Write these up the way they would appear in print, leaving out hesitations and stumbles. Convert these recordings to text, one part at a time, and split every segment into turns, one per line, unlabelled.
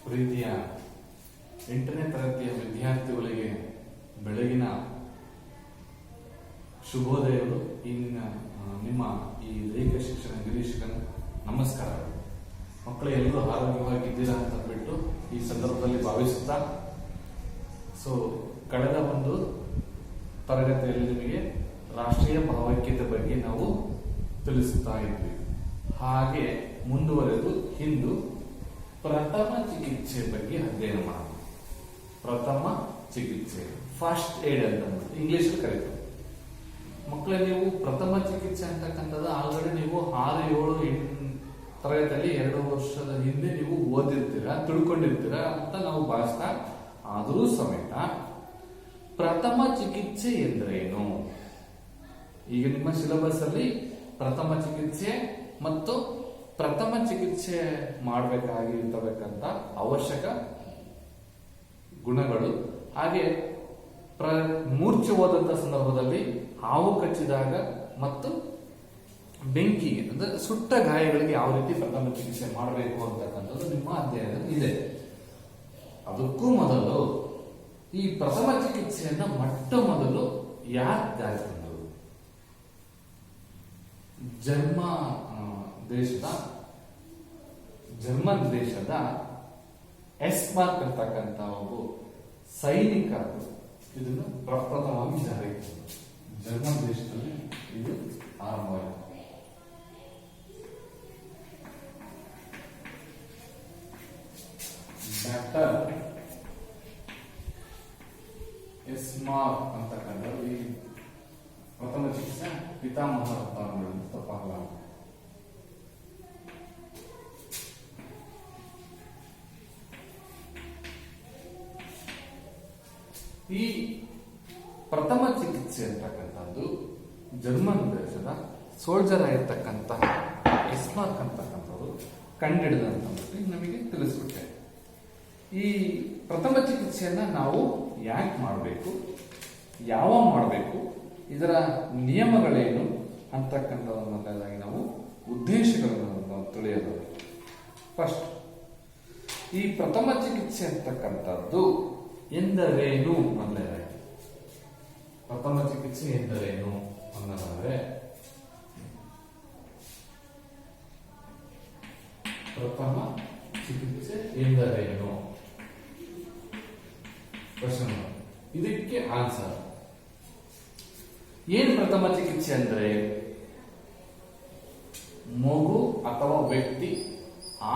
ಪ್ರೀತಿಯ 8ನೇ ತರಗತಿಯ ವಿದ್ಯಾರ್ಥಿಗಳಿಗೆ ಬೆಳಗಿನ ಶುಭೋದಯಗಳು. ನಿಮ್ಮ ಈ ದೈಹಿಕ ಶಿಕ್ಷಣ ನಿರೀಕ್ಷಕನ ನಮಸ್ಕಾರ. ಮಕ್ಕಳು ಎಲ್ಲರೂ ಆರೋಗ್ಯವಾಗಿದ್ದೀರಾ ಅಂತ ಬಿಟ್ಟು ಈ ಸಂದರ್ಭದಲ್ಲಿ ಭಾವಿಸುತ್ತಾ, ಕಳೆದ ಒಂದು ತರಗತಿಯಲ್ಲಿ ನಿಮಗೆ ರಾಷ್ಟ್ರೀಯ ಭಾವೈಕ್ಯತೆ ಬಗ್ಗೆ ನಾವು ತಿಳಿಸುತ್ತಾ ಇದ್ವಿ. ಹಾಗೆ ಮುಂದುವರೆದು ಇಂದು ಪ್ರಥಮ ಚಿಕಿತ್ಸೆ ಬಗ್ಗೆ ಅಧ್ಯಯನ ಮಾಡೋಣ. ಪ್ರಥಮ ಚಿಕಿತ್ಸೆ, ಫಸ್ಟ್ ಏಡ್ ಅಂತ ಇಂಗ್ಲಿಷ್ ಕರೀತಾರೆ. ಮಕ್ಕಳೇ, ನೀವು ಪ್ರಥಮ ಚಿಕಿತ್ಸೆ ಅಂತಕ್ಕಂಥದ್ದು ಆಲ್ರೆಡಿ ನೀವು 6, 7, 8 ತರಗತಿಯಲ್ಲಿ 2 ವರ್ಷದ ಹಿಂದೆ ನೀವು ಓದಿರ್ತೀರಾ, ತಿಳ್ಕೊಂಡಿರ್ತೀರಾ ಅಂತ ನಾವು ಭಾವಿಸ್ತಾ, ಆದರೂ ಸಮೇತ ಪ್ರಥಮ ಚಿಕಿತ್ಸೆ ಎಂದರೇನು? ಈಗ ನಿಮ್ಮ ಸಿಲೆಬಸ್ ಅಲ್ಲಿ ಪ್ರಥಮ ಚಿಕಿತ್ಸೆ ಮತ್ತು ಪ್ರಥಮ ಚಿಕಿತ್ಸೆ ಮಾಡಬೇಕಾಗಿರ್ತಕ್ಕಂಥ ಅವಶ್ಯಕ ಗುಣಗಳು, ಹಾಗೆ ಮೂರ್ಛೆ ಹೋದಂತ ಸಂದರ್ಭದಲ್ಲಿ ಹಾವು ಕಚ್ಚಿದಾಗ ಮತ್ತು ಬೆಂಕಿ ಅಂದ್ರೆ ಸುಟ್ಟ ಗಾಯಗಳಿಗೆ ಯಾವ ರೀತಿ ಪ್ರಥಮ ಚಿಕಿತ್ಸೆ ಮಾಡಬೇಕು ಅಂತಕ್ಕಂಥದ್ದು ನಿಮ್ಮ ಅಧ್ಯಯನದಲ್ಲಿ ಇದೆ. ಅದಕ್ಕೂ ಮೊದಲು ಈ ಪ್ರಥಮ ಚಿಕಿತ್ಸೆಯನ್ನ ಮೊಟ್ಟ ಮೊದಲು ಯಾರು ಜಾರಿ ತಂದರು? ಜರ್ಮನ್ ದೇಶದ ಎಸ್ಮಾರ್ಕ್ ಅಂತಕ್ಕಂಥ ಒಬ್ಬ ಸೈನಿಕ ಇದನ್ನು ಪ್ರಪ್ರಥಮವಾಗಿ ಜಾರಿಗೆ ತಂದರು. ಜರ್ಮನ್ ದೇಶದಲ್ಲಿ ಇದು ಆರಂಭವಾಯಿತು. ಡಾಕ್ಟರ್ ಎಸ್ಮಾರ್ಕ್ ಅಂತಕ್ಕಂಥ ಈ ಪ್ರಥಮ ಚಿಕಿತ್ಸೆ ಪಿತಾಮಹ ಅಂತ ತಪ್ಪಾಗಲಾಗ. ಈ ಪ್ರಥಮ ಚಿಕಿತ್ಸೆ ಅಂತಕ್ಕಂಥದ್ದು ಜರ್ಮನ್ ದೇಶದ ಸೋಲ್ಜರ್ ಆಗಿರ್ತಕ್ಕಂತಹ ಎಸ್ಮಾರ್ಕ್ ಅಂತಕ್ಕಂಥವ್ರು ಕಂಡುಹಿಡಿದಂತ ನಮಗೆ ತಿಳಿಸ್ಬಿಟ್ಟೆ. ಈ ಪ್ರಥಮ ಚಿಕಿತ್ಸೆಯನ್ನ ನಾವು ಯಾಕೆ ಮಾಡಬೇಕು, ಯಾವಾಗ ಮಾಡಬೇಕು, ಇದರ ನಿಯಮಗಳೇನು ಅಂತಕ್ಕಂಥದ್ದನ್ನಾಗಿ ನಾವು ಉದ್ದೇಶಗಳನ್ನು ತಿಳಿಯೋದು. ಫಸ್ಟ್, ಈ ಪ್ರಥಮ ಚಿಕಿತ್ಸೆ ಅಂತಕ್ಕಂಥದ್ದು ಎಂದರೇನು ಮೊದಲನೇದಾಗಿ. ಪ್ರಥಮ ಚಿಕಿತ್ಸೆ ಎಂದರೇನು ಅನ್ನೋದಾದ್ರೆ, ಪ್ರಥಮ ಚಿಕಿತ್ಸೆ ಎಂದರೇನು ಪ್ರಶ್ನೆ, ಇದಕ್ಕೆ ಆನ್ಸರ್. ಏನ್ ಪ್ರಥಮ ಚಿಕಿತ್ಸೆ ಅಂದ್ರೆ, ಮಗು ಅಥವಾ ವ್ಯಕ್ತಿ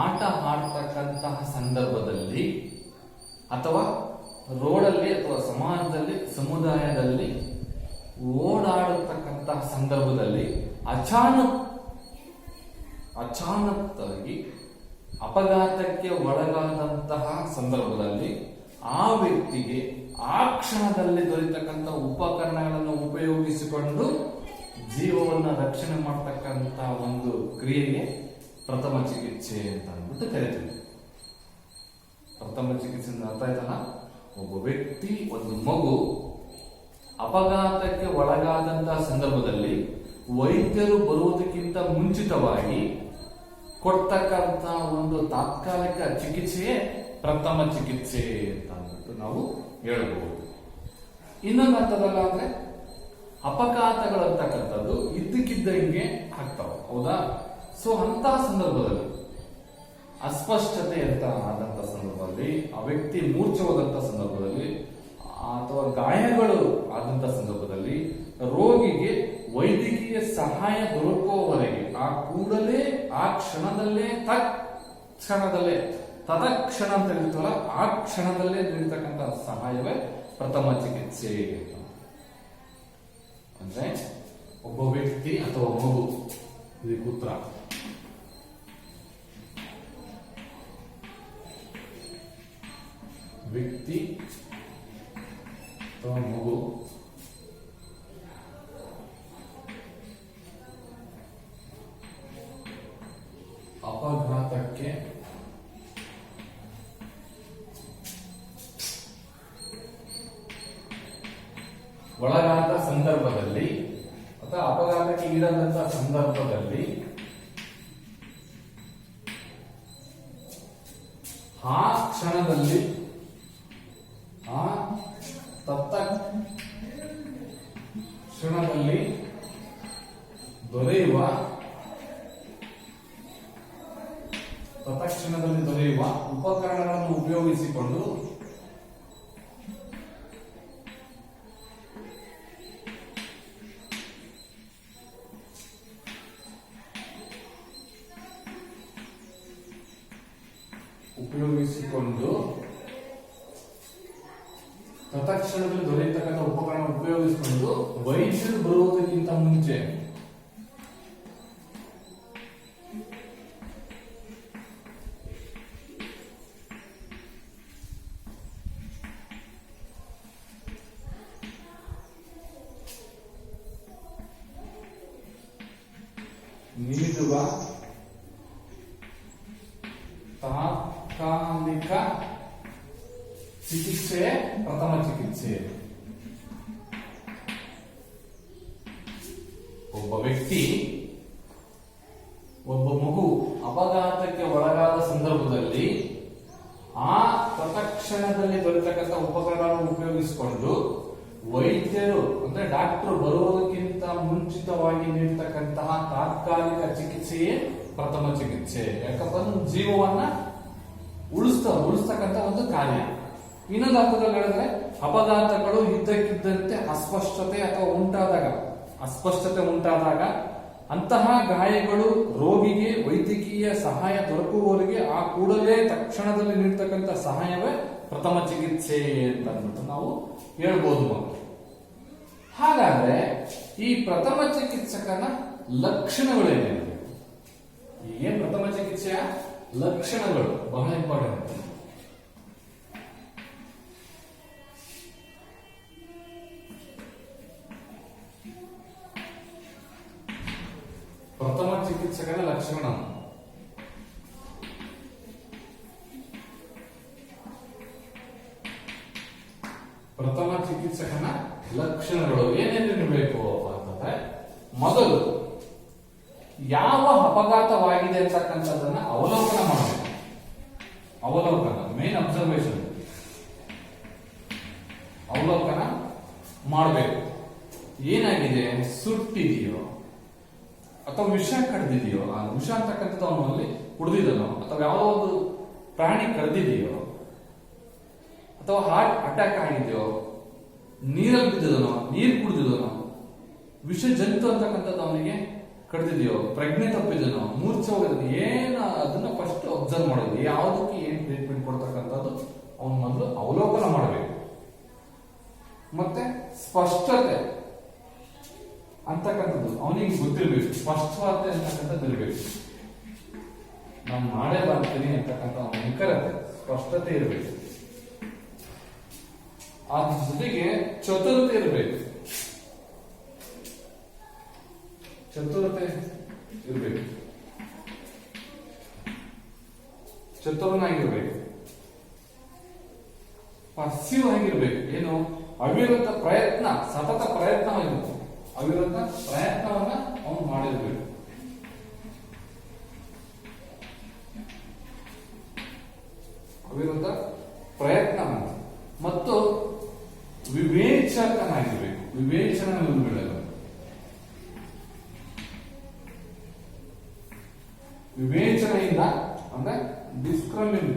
ಆಟ ಆಡ್ತಕ್ಕಂತಹ ಸಂದರ್ಭದಲ್ಲಿ ಅಥವಾ ರೋಡಲ್ಲಿ ಅಥವಾ ಸಮಾಜದಲ್ಲಿ ಸಮುದಾಯದಲ್ಲಿ ಓಡಾಡತಕ್ಕಂತಹ ಸಂದರ್ಭದಲ್ಲಿ ಅಚಾನಕ್ಕಾಗಿ ಅಪಘಾತಕ್ಕೆ ಒಳಗಾದಂತಹ ಸಂದರ್ಭದಲ್ಲಿ ಆ ವ್ಯಕ್ತಿಗೆ ಆ ಕ್ಷಣದಲ್ಲಿ ದೊರೆತಕ್ಕಂಥ ಉಪಕರಣಗಳನ್ನು ಉಪಯೋಗಿಸಿಕೊಂಡು ಜೀವವನ್ನು ರಕ್ಷಣೆ ಮಾಡತಕ್ಕಂಥ ಒಂದು ಕ್ರಿಯೆಗೆ ಪ್ರಥಮ ಚಿಕಿತ್ಸೆ ಅಂತ ಅಂದ್ಬಿಟ್ಟು ಕರಿತೀವಿ. ಪ್ರಥಮ ಚಿಕಿತ್ಸೆ ಅರ್ಥ ಆಯ್ತಲ್ಲ? ಒಬ್ಬ ವ್ಯಕ್ತಿ, ಒಂದು ಮಗು ಅಪಘಾತಕ್ಕೆ ಒಳಗಾದಂತಹ ಸಂದರ್ಭದಲ್ಲಿ ವೈದ್ಯರು ಬರುವುದಕ್ಕಿಂತ ಮುಂಚಿತವಾಗಿ ಕೊಡ್ತಕ್ಕಂಥ ಒಂದು ತಾತ್ಕಾಲಿಕ ಚಿಕಿತ್ಸೆಯೇ ಪ್ರಥಮ ಚಿಕಿತ್ಸೆ ಅಂತ ಅಂದ್ಬಿಟ್ಟು ನಾವು ಹೇಳಬಹುದು. ಇನ್ನೊಂದು ಅರ್ಥದಲ್ಲ ಅಂದ್ರೆ, ಅಪಘಾತಗಳು ಅಂತಕ್ಕಂಥದ್ದು ಇದ್ದಕ್ಕಿದ್ದಂಗೆ ಆಗ್ತಾವ, ಹೌದಾ? ಅಂತಹ ಸಂದರ್ಭದಲ್ಲಿ ಅಸ್ಪಷ್ಟತೆ ಅಂತ ಆದಂತ ಸಂದರ್ಭದಲ್ಲಿ, ಆ ವ್ಯಕ್ತಿ ಮೂರ್ಛೆ ಹೋದಂತ ಸಂದರ್ಭದಲ್ಲಿ ಅಥವಾ ಗಾಯಗಳು ಆದಂತ ಸಂದರ್ಭದಲ್ಲಿ ರೋಗಿಗೆ ವೈದ್ಯಕೀಯ ಸಹಾಯ ದೊರಕುವವರೆಗೆ ಆ ಕೂಡಲೇ ಆ ಕ್ಷಣದಲ್ಲೇ ತತ್ಕ್ಷಣ ಅಂತ ಹೇಳ್ತಾರಲ್ಲ, ಆ ಕ್ಷಣದಲ್ಲೇ ನೀಡತಕ್ಕಂಥ ಸಹಾಯವೇ ಪ್ರಥಮ ಚಿಕಿತ್ಸೆ ಅಂದ್ರೆ ಒಬ್ಬ ವ್ಯಕ್ತಿ ಅಥವಾ ಮಗು, ಇದಕ್ಕೆ ಉತ್ತರ. ವ್ಯಕ್ತಿ ಅಥವಾ ಮಗು ಅಪಘಾತಕ್ಕೆ ಒಳಗಾದ ಸಂದರ್ಭದಲ್ಲಿ ಅಥವಾ ಅಪಘಾತಕ್ಕೆ ಈಡಾದಂತಹ ಸಂದರ್ಭದಲ್ಲಿ ಆ ಕ್ಷಣದಲ್ಲಿ ಆ ಕ್ಷಣದಲ್ಲಿ ದೊರೆಯುವ ಉಪಕರಣಗಳನ್ನು ಉಪಯೋಗಿಸಿಕೊಂಡು ತತ್ಕ್ಷಣದಲ್ಲಿ ದೊರೆಯತಕ್ಕಂಥ ಉಪಕರಣ ಉಪಯೋಗಿಸಿಕೊಂಡು ವೈದ್ಯರು ಬರುವುದಕ್ಕಿಂತ ಮುಂಚೆ ನೀಡುವ ತಾತ್ಕಾಲಿಕ ಚಿಕಿತ್ಸೆ ಪ್ರಥಮ ಚಿಕಿತ್ಸೆ. ಒಬ್ಬ ವ್ಯಕ್ತಿ, ಒಬ್ಬ ಮಗು ಅಪಘಾತಕ್ಕೆ ಒಳಗಾದ ಸಂದರ್ಭದಲ್ಲಿ ಆ ತತ್ಕ್ಷಣದಲ್ಲಿ ದೊರೆತಕ್ಕಂಥ ಉಪಕರಣವನ್ನು ಉಪಯೋಗಿಸಿಕೊಂಡು ವೈದ್ಯರು ಅಂದ್ರೆ ಡಾಕ್ಟರ್ ಬರುವುದಕ್ಕಿಂತ ಮುಂಚಿತವಾಗಿ ನೀಡತಕ್ಕಂತಹ ತಾತ್ಕಾಲಿಕ ಚಿಕಿತ್ಸೆಯೇ ಪ್ರಥಮ ಚಿಕಿತ್ಸೆ. ಯಾಕಪ್ಪ ಜೀವವನ್ನ ಉಳಿಸ್ತಕ್ಕಂಥ ಒಂದು ಕಾರ್ಯ. ಇನ್ನೊಂದು ಅರ್ಥದಲ್ಲಿ ಹೇಳಿದ್ರೆ ಅಪಘಾತಗಳು ಇದ್ದಕ್ಕಿದ್ದಂತೆ ಅಸ್ಪಷ್ಟತೆ ಉಂಟಾದಾಗ ಅಂತಹ ಗಾಯಗಳು ರೋಗಿಗೆ ವೈದ್ಯಕೀಯ ಸಹಾಯ ದೊರಕುವವರಿಗೆ ಆ ಕೂಡಲೇ ತಕ್ಷಣದಲ್ಲಿ ನೀಡತಕ್ಕಂಥ ಸಹಾಯವೇ ಪ್ರಥಮ ಚಿಕಿತ್ಸೆ ಅಂತ ಅಂದ್ಬಿಟ್ಟು ನಾವು ಹೇಳ್ಬೋದು. ಹಾಗಾದ್ರೆ ಈ ಪ್ರಥಮ ಚಿಕಿತ್ಸಕನ ಲಕ್ಷಣಗಳೇನಿದೆ? ಏನ್ ಪ್ರಥಮ ಚಿಕಿತ್ಸೆಯ ಲಕ್ಷಣಗಳು ಬಹಳ ಇಂಪಾರ್ಟೆಂಟ್. ಪ್ರಥಮ ಚಿಕಿತ್ಸಕನ ಲಕ್ಷಣ ಪ್ರಥಮ ಚಿಕಿತ್ಸಕನ ಲಕ್ಷಣಗಳು ಏನೇನಿರಬೇಕು ಅಂತಂದ್ರೆ, ಮೊದಲು ಯಾವ ಅಪಘಾತವಾಗಿದೆ ಅಂತಕ್ಕಂಥದ್ದನ್ನ ಅವಲೋಕನ ಮಾಡಬೇಕು. ಮೇನ್ ಅಬ್ಸರ್ವೇಷನ್ ಅವಲೋಕನ ಮಾಡಬೇಕು. ಏನಾಗಿದೆ, ಸುಟ್ಟಿದೆಯೋ ಅಥವಾ ವಿಷ ಕಡ್ದಿದೆಯೋ, ಆ ವಿಷ ಅಂತಕ್ಕಂಥದ್ದು ಅವನಲ್ಲಿ ಕುಡ್ದಿದನೋ ಅಥವಾ ಯಾವುದೋ ಒಂದು ಪ್ರಾಣಿ ಕಡ್ದಿದೆಯೋ ಅಥವಾ ಹಾರ್ಟ್ ಅಟ್ಯಾಕ್ ಆಗಿದೆಯೋ, ನೀರಲ್ಲಿ ಬಿದ್ದಿದನೋ, ನೀರು ಕುಡಿದಿದನೋ, ವಿಷ ಜಂತು ಅಂತಕ್ಕಂಥದ್ದು ಅವನಿಗೆ ಕಡ್ದಿದೆಯೋ, ಪ್ರಜ್ಞೆ ತಪ್ಪಿದನೋ, ಮೂರ್ಛೆ ಹೋಗಿದನೋ, ಏನು ಅದನ್ನ ಫಸ್ಟ್ ಅಬ್ಸರ್ವ್ ಮಾಡೋದು. ಯಾವುದಕ್ಕೆ ಏನ್ ಟ್ರೀಟ್ಮೆಂಟ್ ಕೊಡ್ತಕ್ಕಂಥದ್ದು ಅವನು ಮೊದಲು ಅವಲೋಕನ ಮಾಡಬೇಕು. ಮತ್ತೆ ಸ್ಪಷ್ಟತೆ ಅಂತಕ್ಕಂಥದ್ದು ಅವನಿಗೆ ಗೊತ್ತಿರಬೇಕು. ಸ್ಪಷ್ಟವಾತೆ ಅಂತಕ್ಕಂಥದ್ದು ಇರಬೇಕು. ನಾನು ಮಾಡೇ ಬರ್ತೀನಿ ಅಂತಕ್ಕಂಥ ನಿಖರತೆ, ಸ್ಪಷ್ಟತೆ ಇರಬೇಕು. ಅದ್ರ ಜೊತೆಗೆ ಚತುರತೆ ಇರಬೇಕು. ಚತುರನಾಗಿರ್ಬೇಕು. ಪರ್ಸೀವ್ ಆಗಿರ್ಬೇಕು. ಏನು, ಅವಿರತ ಪ್ರಯತ್ನ, ಸತತ ಪ್ರಯತ್ನವಾಗಿರುತ್ತೆ. ಅವಿರತ ಪ್ರಯತ್ನವನ್ನ ಅವನು ಮಾಡಿರ್ಬೇಕು. ಅವಿರತ ಪ್ರಯತ್ನ ಮತ್ತು ವಿವೇಚಕನಾಗಿರ್ಬೇಕು. ವಿವೇಚನ ವಿವೇಚನೆಯಿಂದ ಅಂದ್ರೆ ಡಿಸ್ಕ್ರಿಮಿನೇಟ್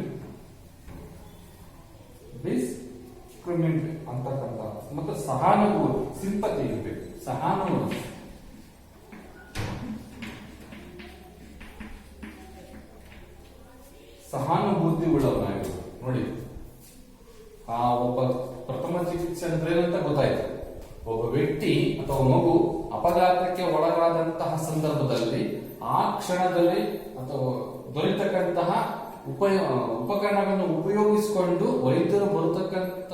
ಅಂತಕ್ಕಂಥ ಮತ್ತು ಸಹಾನುಭೂತಿ, ಸಿಂಪತಿ ಇರಬೇಕು. ಸಹಾನುಭೂತಿ ಉಳ್ಳವನಾಗಿರ್ಬೇಕು. ನೋಡಿ, ಆ ಒಬ್ಬ ಪ್ರಥಮ ಚಿಕಿತ್ಸೆ ಅಂದ್ರೆ ಏನಂತ ಗೊತ್ತಾಯ್ತು. ಒಬ್ಬ ವ್ಯಕ್ತಿ ಅಥವಾ ಮಗು ಅಪಘಾತಕ್ಕೆ ಒಳಗಾದಂತಹ ಸಂದರ್ಭದಲ್ಲಿ ಆ ಕ್ಷಣದಲ್ಲಿ ಅಥವಾ ದೊರೆತಕ್ಕಂತಹ ಉಪಕರಣಗಳನ್ನು ಉಪಯೋಗಿಸಿಕೊಂಡು ವೈದ್ಯರು ಬರತಕ್ಕಂತ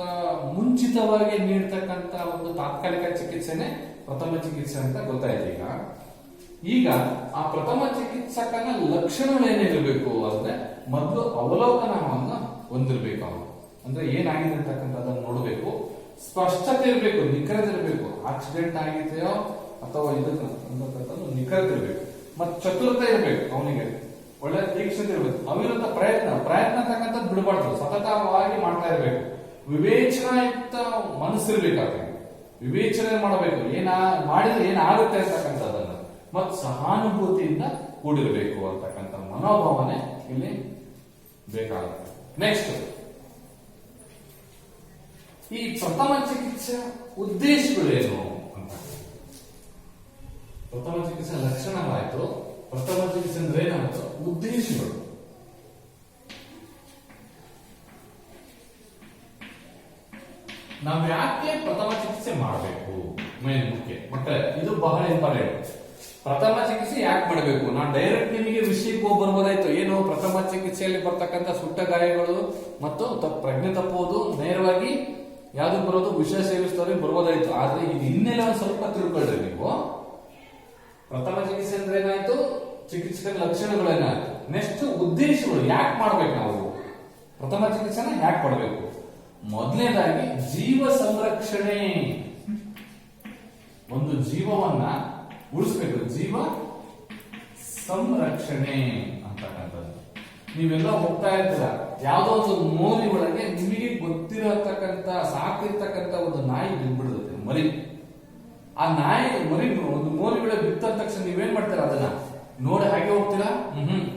ಮುಂಚಿತವಾಗಿ ನೀಡತಕ್ಕಂತ ಒಂದು ತಾತ್ಕಾಲಿಕ ಚಿಕಿತ್ಸೆನೆ ಪ್ರಥಮ ಚಿಕಿತ್ಸೆ ಅಂತ ಗೊತ್ತಾಯ್ತು. ಈಗ ಆ ಪ್ರಥಮ ಚಿಕಿತ್ಸಕನ ಲಕ್ಷಣಗಳೇನಿರಬೇಕು ಅಂದ್ರೆ, ಮೊದಲು ಅವಲೋಕನವನ್ನ ಹೊಂದಿರಬೇಕು. ಅವನು ಅಂದ್ರೆ ಏನಾಗಿದೆ ಅಂತಕ್ಕಂಥದ್ದನ್ನು ನೋಡಬೇಕು. ಸ್ಪಷ್ಟತೆ ಇರಬೇಕು, ನಿಖರತೆ ಇರಬೇಕು. ಆಕ್ಸಿಡೆಂಟ್ ಆಗಿದೆಯೋ ಅಥವಾ ಇದನ್ನ ನಿಖರತೆ ಇರಬೇಕು. ಮತ್ತು ಚತುರತೆ ಇರಬೇಕು. ಅವನಿಗೆ ಒಳ್ಳೆ ತೀಕ್ಷ್ಣತೆ ಇರಬೇಕು. ಅವಿರತ ಪ್ರಯತ್ನ ತಕ್ಕಂಥದ್ದು ಬಿಡಬಾರ್ದು, ಸತತವಾಗಿ ಮಾಡ್ತಾ ಇರಬೇಕು. ವಿವೇಚನಾಯುಕ್ತ ಮನಸ್ಸಿರ್ಬೇಕಾಗ್ತದೆ, ವಿವೇಚನೆ ಮಾಡಬೇಕು, ಮಾಡಿದ್ರೆ ಏನಾಗುತ್ತೆ ಅಂತಕ್ಕಂಥದ್ದನ್ನ, ಮತ್ತು ಸಹಾನುಭೂತಿಯಿಂದ ಕೂಡಿರಬೇಕು ಅಂತಕ್ಕಂಥ ಮನೋಭಾವನೆ ಇಲ್ಲಿ ಬೇಕಾಗುತ್ತೆ. ನೆಕ್ಸ್ಟ್, ಈ ಪ್ರಥಮ ಚಿಕಿತ್ಸೆ ಉದ್ದೇಶಗಳೇನು ಅಂತ. ಪ್ರಥಮ ಚಿಕಿತ್ಸೆ ಲಕ್ಷಣವಾಯಿತು, ಪ್ರಥಮ ಚಿಕಿತ್ಸೆ ಅಂದ್ರೆ ಏನಾಯ್ತು, ಉದ್ದೇಶಗಳು. ನಾವು ಯಾಕೆ ಪ್ರಥಮ ಚಿಕಿತ್ಸೆ ಮಾಡಬೇಕು, ಮೇನ್ ಮುಖ್ಯ ಮಕ್ಕಳೇ, ಇದು ಬಹಳ ಇಂಪಾರ್ಟೆಂಟ್. ಪ್ರಥಮ ಚಿಕಿತ್ಸೆ ಯಾಕೆ ಮಾಡಬೇಕು? ನಾನು ಡೈರೆಕ್ಟ್ ನಿಮಗೆ ವಿಷಯಕ್ಕೆ ಹೋಗಿ ಬರ್ಬೋದಾಯ್ತು. ಏನು, ಪ್ರಥಮ ಚಿಕಿತ್ಸೆಯಲ್ಲಿ ಬರ್ತಕ್ಕಂಥ ಸುಟ್ಟ ಗಾಯಗಳು ಮತ್ತು ಪ್ರಜ್ಞೆ ತಪ್ಪುವುದು, ನೇರವಾಗಿ ಯಾವ್ದು ಬರೋದು, ವಿಷ ಸೇವಿಸಿದವ್ರಿಗೆ ಬರ್ಬೋದಾಯ್ತು. ಆದ್ರೆ ಇದು ಇನ್ನೆಲ್ಲ ಸ್ವಲ್ಪ ತಿಳ್ಕೊಳ್ರಿ ನೀವು. ಪ್ರಥಮ ಚಿಕಿತ್ಸೆ ಅಂದ್ರೆ ಏನಾಯ್ತು, ಚಿಕಿತ್ಸೆಯ ಲಕ್ಷಣಗಳೇನಾಯ್ತು, ನೆಕ್ಸ್ಟ್ ಉದ್ದೇಶಗಳು, ಯಾಕೆ ಮಾಡ್ಬೇಕು ನಾವು ಪ್ರಥಮ ಚಿಕಿತ್ಸೆನ ಯಾಕೆ ಮಾಡಬೇಕು? ಮೊದಲನೇದಾಗಿ ಜೀವ ಸಂರಕ್ಷಣೆ, ಒಂದು ಜೀವವನ್ನ ಉಳಿಸ್ಬೇಕು, ಜೀವ ಸಂರಕ್ಷಣೆ ಅಂತಕ್ಕಂಥದ್ದು. ನೀವೆಲ್ಲ ಹೋಗ್ತಾ ಇರ್ತೀರ, ಯಾವ್ದೋ ಒಂದು ಮೋರಿ ಒಳಗೆ ನಿಮಗೆ ಗೊತ್ತಿರತಕ್ಕಂತ ಸಾಕಿರ್ತಕ್ಕಂಥ ಒಂದು ನಾಯಿ ಬಿಡ್ಬಿಡುತ್ತೆ, ಮರಿ. ಆ ನಾಯಿ ಮರಿ ಒಂದು ಮೋರಿ ಒಳಗೆ ಬಿತ್ತ ತಕ್ಷಣ ನೀವೇನ್ ಮಾಡ್ತೀರಾ, ಅದನ್ನ ನೋಡಿ ಹಾಗೆ ಹೋಗ್ತೀರಾ?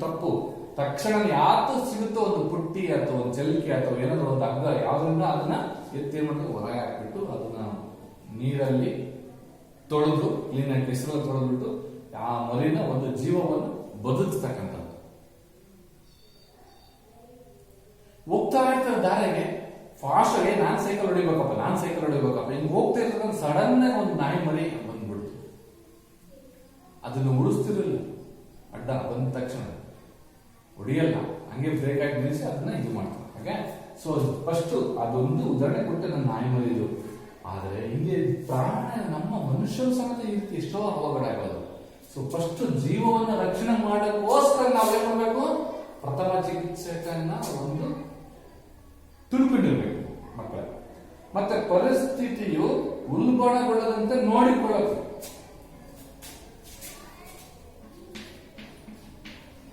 ತಪ್ಪು. ತಕ್ಷಣ ಯಾವ್ದು ಸಿಗುತ್ತೋ ಒಂದು ಪುಟ್ಟಿ ಅಥವಾ ಒಂದು ಚಲಿಕೆ ಅಥವಾ ಏನಾದ್ರು ಒಂದು ಹಗ್ಗ ಯಾವ್ದ್ರಿಂದ ಅದನ್ನ ಎತ್ತಿ ಮಾಡಿದ್ರೆ ಹೊರಗೆ ಹಾಕ್ಬಿಟ್ಟು ಅದನ್ನ ನೀರಲ್ಲಿ ತೊಳೆದು ಕ್ಲೀನ್ ಆಗಿ ಹೆಸರಲ್ಲಿ ತೊಳೆದ್ಬಿಟ್ಟು ಆ ಮರಿನ ಒಂದು ಜೀವವನ್ನು ಬದುಕ್ತಕ್ಕಂಥದ್ದು. ಹೋಗ್ತಾ ಇರ್ತಾರೆ ದಾರಿಗೆ, ಫಾಸ್ಟ್ ಆಗಿ ನಾನ್ ಸೈಕಲ್ ಹೊಡಿಬೇಕಪ್ಪ ಹಿಂಗ್ ಹೋಗ್ತಾ ಇರ್ತಾರೆ, ಸಡನ್ ಆಗಿ ಒಂದು ನಾಯಿ ಮರಿ ಬಂದ್ಬಿಡ್ತು. ಅದನ್ನು ಉಳಿಸ್ತಿರಲಿಲ್ಲ, ಅಡ್ಡ ಬಂದ ತಕ್ಷಣ ಹೊಡಿಯಲ್ಲ, ಹಂಗೆ ಬ್ರೇಕ್ ಆಗಿ ನಿಲ್ಲಿಸಿ ಅದನ್ನ ಇದು ಮಾಡ್ತಾರೆ. ಹಾಗೆ ಸೊ ಫಸ್ಟ್ ಅದೊಂದು ಉದಾಹರಣೆ ಕೊಟ್ಟೆ ನನ್ನ ನಾಯಿ ಮರಿದು. ಆದ್ರೆ ಹಿಂಗೆ ಪ್ರಾಣ ನಮ್ಮ ಮನುಷ್ಯರು ಸಮೇತ ಈ ರೀತಿ ಎಷ್ಟೋ ಅವಘಡ ಆಗೋದು. ಸೊ ಫಸ್ಟ್ ಜೀವವನ್ನ ರಕ್ಷಣೆ ಮಾಡೋಕ್ಕೋಸ್ಕರ ನಾವೇನ್ ಮಾಡ್ಬೇಕು, ಪ್ರಥಮ ಚಿಕಿತ್ಸಕನ್ನ ಒಂದು ತಿಳ್ಕೊಂಡಿರ್ಬೇಕು ಮಕ್ಕಳ. ಮತ್ತೆ ಪರಿಸ್ಥಿತಿಯು ಉಲ್ಬಣಗೊಳ್ಳದಂತೆ ನೋಡಿಕೊಳ್ಳಬೇಕು.